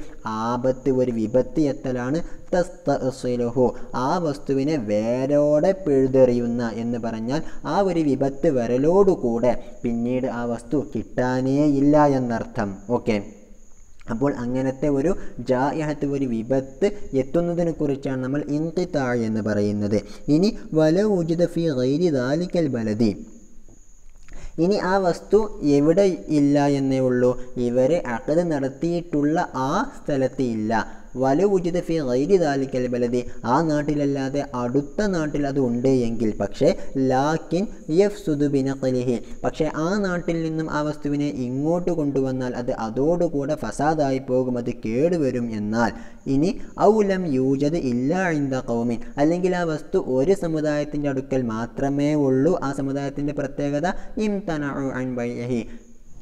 ആപത്ത്, ഒരു വിപത്ത് എത്തലാണ്. തസ്തഅസിലുഹു, ആ വസ്തുവിനെ വേരോടെ പിഴുതെറിയുന്ന എന്ന് പറഞ്ഞാൽ ആ ഒരു വിപത്ത് വരലോടുകൂടെ പിന്നീട് ആ വസ്തു കിട്ടാനേ ഇല്ല എന്നർത്ഥം. ഓക്കെ, അപ്പോൾ അങ്ങനത്തെ ഒരു ജായിഹത്ത്, ഒരു വിപത്ത് എത്തുന്നതിനെ കുറിച്ചാണ് നമ്മൾ ഇൻഖിതാഅ് എന്ന് പറയുന്നത്. ഇനി വല ഉജിദ ഫീ ഗൈരി ദാലിക്കൽ ബലദി, ഇനി ആ വസ്തു എവിടെ ഇല്ല എന്നേ ഉള്ളൂ, ഇവർ അഖദ് നടത്തിയിട്ടുള്ള ആ സ്ഥലത്ത് ഇല്ല. വലവുജിദ ഫി ഗൈരി ദാലിക്കൽ ബലദി, ആ നാട്ടിലല്ലാതെ അടുത്ത നാട്ടിൽ അത് ഉണ്ട് എങ്കിൽ, പക്ഷേ ലാക്കിൻ യഫ്സുദു ബിനഖലിഹി, പക്ഷേ ആ നാട്ടിൽ നിന്നും ആ വസ്തുവിനെ ഇങ്ങോട്ട് കൊണ്ടുവന്നാൽ അത് അതോടുകൂടെ ഫസാദായി പോകും, അത് കേടുവരും. എന്നാൽ ഇനി ഔലം യൂജദ് ഇല്ലാ ഇൻദ ഖൗമിൻ, അല്ലെങ്കിൽ ആ വസ്തു ഒരു സമുദായത്തിൻ്റെ അടുക്കൽ മാത്രമേ ഉള്ളൂ, ആ സമുദായത്തിൻ്റെ പ്രത്യേകത ഇംതനഉ അൻ ബൈഇഹി,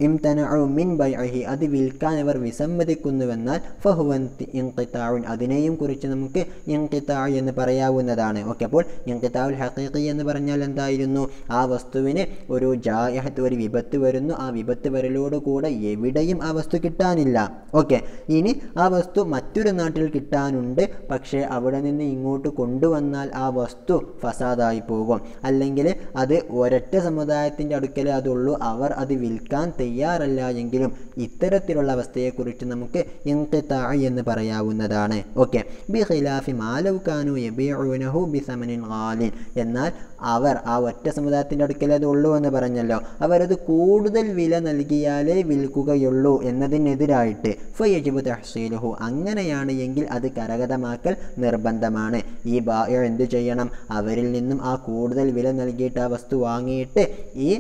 ഇംതനഉ മിൻ ബൈഇഹി, അത് വിൽക്കാൻ അവർ വിസമ്മതിക്കുന്നുവെന്നാൽ ഫഹുവ ഇൻഖിതാഉൻ, അതിനെയും കുറിച്ച് നമുക്ക് ഇൻഖിതാ എന്ന് പറയാവുന്നതാണ്. ഓക്കെ, അപ്പോൾ ഇൻഖിതാഉൽ ഹഖീഖി എന്ന് പറഞ്ഞാൽ എന്തായിരുന്നു? ആ വസ്തുവിന് ഒരു ജായഹത്ത്, ഒരു വിപത്ത് വരുന്നു, ആ വിപത്ത് വരലോടുകൂടെ എവിടെയും ആ വസ്തു കിട്ടാനില്ല. ഓക്കെ, ഇനി ആ വസ്തു മറ്റൊരു നാട്ടിൽ കിട്ടാനുണ്ട്, പക്ഷേ അവിടെ നിന്ന് ഇങ്ങോട്ട് കൊണ്ടുവന്നാൽ ആ വസ്തു ഫസാദായി പോകും, അല്ലെങ്കിൽ അത് ഒരൊറ്റ സമുദായത്തിൻ്റെ അടുക്കലേ അതുള്ളൂ, അവർ അത് വിൽക്കാൻ തയ്യാറല്ല എങ്കിലും ഇത്തരത്തിലുള്ള അവസ്ഥയെക്കുറിച്ച് നമുക്ക് ഇൻഖിതാ എന്ന് പറയാവുന്നതാണ്. ഓക്കെ, ബിഖിലാഫി മാ ലൗ കാനൂ യബീഉനഹു ബിസമനിൻ ഗാലിൻ, എന്നാൽ അവർ ആ ഒറ്റ സമുദായത്തിൻ്റെ അടുക്കൽ അത് ഉള്ളൂ എന്ന് പറഞ്ഞല്ലോ, അവരത് കൂടുതൽ വില നൽകിയാലേ വിൽക്കുകയുള്ളൂ എന്നതിനെതിരായിട്ട് ഫയജിബു തഹ്സീലുഹു, അങ്ങനെയാണ് എങ്കിൽ അത് കരഗതമാക്കൽ നിർബന്ധമാണ്. ഈ ബാഇ എന്ത് ചെയ്യണം? അവരിൽ നിന്നും ആ കൂടുതൽ വില നൽകിയിട്ട് ആ വസ്തു വാങ്ങിയിട്ട് ഈ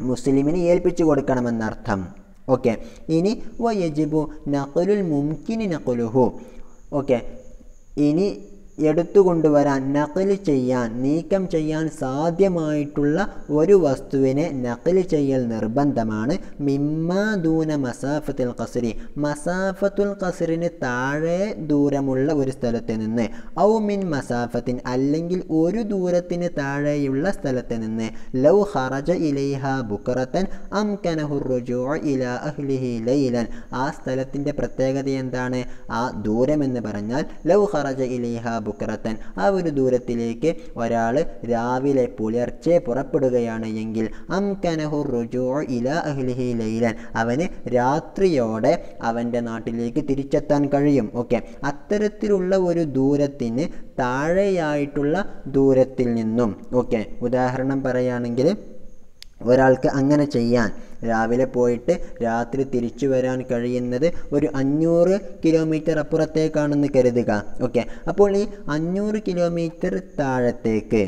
മുസ്ലിമിന് ഏൽപ്പിച്ചു കൊടുക്കണമെന്നർത്ഥം. ഓക്കെ, ഇനി വയജിബു നഖലുൽ മുംകിനി നഖലുഹു. ഓക്കെ, ഇനി എടുത്തുകൊണ്ടുവരാൻ, നഖൽ ചെയ്യാൻ, നീക്കം ചെയ്യാൻ സാധ്യമായിട്ടുള്ള ഒരു വസ്തുവിനെ നഖൽ ചെയ്യൽ നിർബന്ധമാണ്. മിമ്മാ ദൂന മസാഫത്തുൽ ഖസ്രി, മസാഫത്തുൽ ഖസ്റിന് താഴെ ദൂരമുള്ള ഒരു സ്ഥലത്ത് നിന്ന്, ഔ മിൻ മസാഫത്തിൻ, അല്ലെങ്കിൽ ഒരു ദൂരത്തിന് താഴെയുള്ള സ്ഥലത്ത് നിന്ന്, ലൗ ഖറജ ഇലൈഹ ബുക്റതൻ അംകനഹു റുജൂഉ ഇലാ അഹ്ലിഹി ലൈലൻ, ആ സ്ഥലത്തിൻ്റെ പ്രത്യേകത എന്താണ്? ആ ദൂരമെന്ന് പറഞ്ഞാൽ ലൗ ഖറജ ഇലൈഹ ബുക്റതൻ, ആ ഒരു ദൂരത്തിലേക്ക് ഒരാൾ രാവിലെ പുലർച്ചെ പുറപ്പെടുകയാണ് എങ്കിൽ അംകനഹു റുജൂഉ ഇലാ അഹ്ലിഹി ലൈലൻ, അവന് രാത്രിയോടെ അവൻ്റെ നാട്ടിലേക്ക് തിരിച്ചെത്താൻ കഴിയും. ഓക്കെ, അത്തരത്തിലുള്ള ഒരു ദൂരത്തിന് താഴെയായിട്ടുള്ള ദൂരത്തിൽ നിന്നും, ഓക്കെ, ഉദാഹരണം പറയുകയാണെങ്കിൽ ഒരാൾക്ക് അങ്ങനെ ചെയ്യാൻ, രാവിലെ പോയിട്ട് രാത്രി തിരിച്ചു വരാൻ കഴിയുന്നത് ഒരു 500 കിലോമീറ്റർ അപ്പുറത്തേക്കാണെന്ന് കരുതുക. ഓക്കെ, അപ്പോൾ ഈ 500 കിലോമീറ്റർ താഴത്തേക്ക്,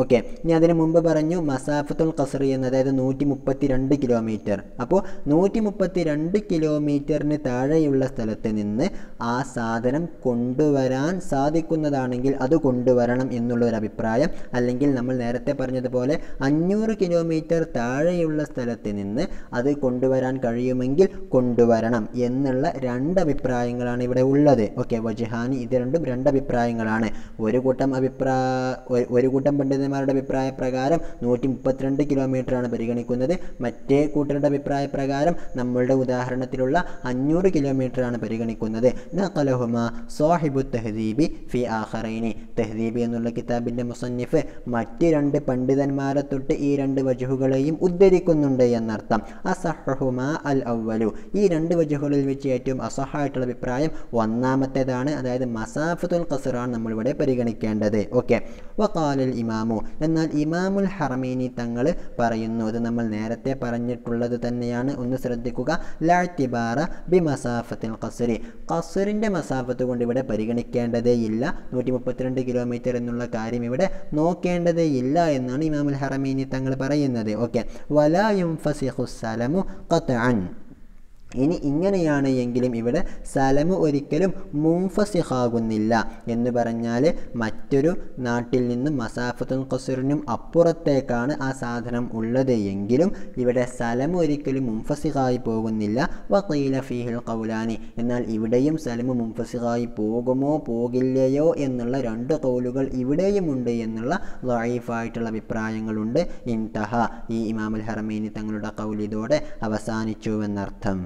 ഓക്കെ, ഇനി അതിന് മുമ്പ് പറഞ്ഞു മസാഫത്തുൽ ഖസ്റി എന്ന്, അതായത് 132 കിലോമീറ്റർ. അപ്പോൾ 132 കിലോമീറ്ററിന് താഴെയുള്ള സ്ഥലത്ത് നിന്ന് ആ സാധനം കൊണ്ടുവരാൻ സാധിക്കുന്നതാണെങ്കിൽ അത് കൊണ്ടുവരണം എന്നുള്ളൊരു അഭിപ്രായം, അല്ലെങ്കിൽ നമ്മൾ നേരത്തെ പറഞ്ഞതുപോലെ 500 കിലോമീറ്റർ താഴെയുള്ള സ്ഥലത്ത് നിന്ന് അത് കൊണ്ടുവരാൻ കഴിയുമെങ്കിൽ കൊണ്ടുവരണം എന്നുള്ള രണ്ട് അഭിപ്രായങ്ങളാണ് ഇവിടെ ഉള്ളത്. ഓക്കെ, വജ്ഹാനി, ഇത് രണ്ടും രണ്ടഭിപ്രായങ്ങളാണ്. ഒരു കൂട്ടം പണ്ഡിതന്മാരുടെ അഭിപ്രായ പ്രകാരം 132 കിലോമീറ്ററാണ് പരിഗണിക്കുന്നത്, മറ്റേ കൂട്ടരുടെ അഭിപ്രായ പ്രകാരം നമ്മളുടെ ഉദാഹരണത്തിലുള്ള 500 കിലോമീറ്ററാണ് പരിഗണിക്കുന്നത്. നഖലഹുമ സാഹിബു തഹ്ദീബി ഫി ആഖറൈനി, തഹ്ദീബി എന്നുള്ള കിതാബിൻ്റെ മുസന്നിഫ് മറ്റ് രണ്ട് പണ്ഡിതന്മാരെ തൊട്ട് ഈ രണ്ട് വജുഹുകളെയും ഉദ്ധരിക്കുന്നുണ്ട് എന്നർത്ഥം. അസഹുമ അൽ അവ്വലു, ഈ രണ്ട് വജുഹുകളിൽ വെച്ച് ഏറ്റവും അസഹായിട്ടുള്ള അഭിപ്രായം ഒന്നാമത്തേതാണ്, അതായത് മസാഫത്തുൽ ഖസ്റാണ് നമ്മളിവിടെ പരിഗണിക്കേണ്ടത്. ഓക്കെ, വഖാലൽ ഇമാമു, എന്നാൽ ഇമാമുൽ ഹറമൈനി തങ്ങൾ പറയുന്നു, അത് നമ്മൾ നേരത്തെ പറഞ്ഞിട്ടുള്ളത് തന്നെയാണ്, ഒന്ന് ശ്രദ്ധിക്കുക. ലഅ്തിബാറ ബി മസാഫത്തുൽ ഖസ്രി, ഖസ്റിൻ്റെ മസാഫത്ത് കൊണ്ട് ഇവിടെ പരിഗണിക്കേണ്ടതേ ഇല്ല, 132 കിലോമീറ്റർ എന്നുള്ള കാര്യം ഇവിടെ നോക്കേണ്ടതേ ഇല്ല എന്നാണ് ഇമാമുൽ ഹറമൈനി തങ്ങൾ പറയുന്നത്. ഓക്കെ, വലാ യുൻഫസിഖു സലമു ഖത്അൻ, ഇനി ഇങ്ങനെയാണ് എങ്കിലും ഇവിടെ സലമ് ഒരിക്കലും മുൻഫസിഖാകുന്നില്ല എന്ന് പറഞ്ഞാൽ മറ്റൊരു നാട്ടിൽ നിന്നും മസാഫത്തുൽ ഖസ്റിനും അപ്പുറത്തേക്കാണ് ആ സാധനം ഉള്ളത് എങ്കിലും ഇവിടെ സലമ് ഒരിക്കലും മുൻഫസിഖായി പോകുന്നില്ല. വഖീല ഫീഹിൽ ഖൗലാനി, എന്നാൽ ഇവിടെയും സലമ് മുൻഫസിഖായി പോകുമോ പോകില്ലയോ എന്നുള്ള രണ്ട് ഖൗലുകൾ ഇവിടെയുമുണ്ട് എന്നുള്ള ദഈഫായിട്ടുള്ള അഭിപ്രായങ്ങളുണ്ട്. ഇൻതഹ, ഈ ഇമാമുൽ ഹറമൈനി തങ്ങളുടെ ഖൗൽ ഇതോടെ അവസാനിച്ചുവെന്നർത്ഥം.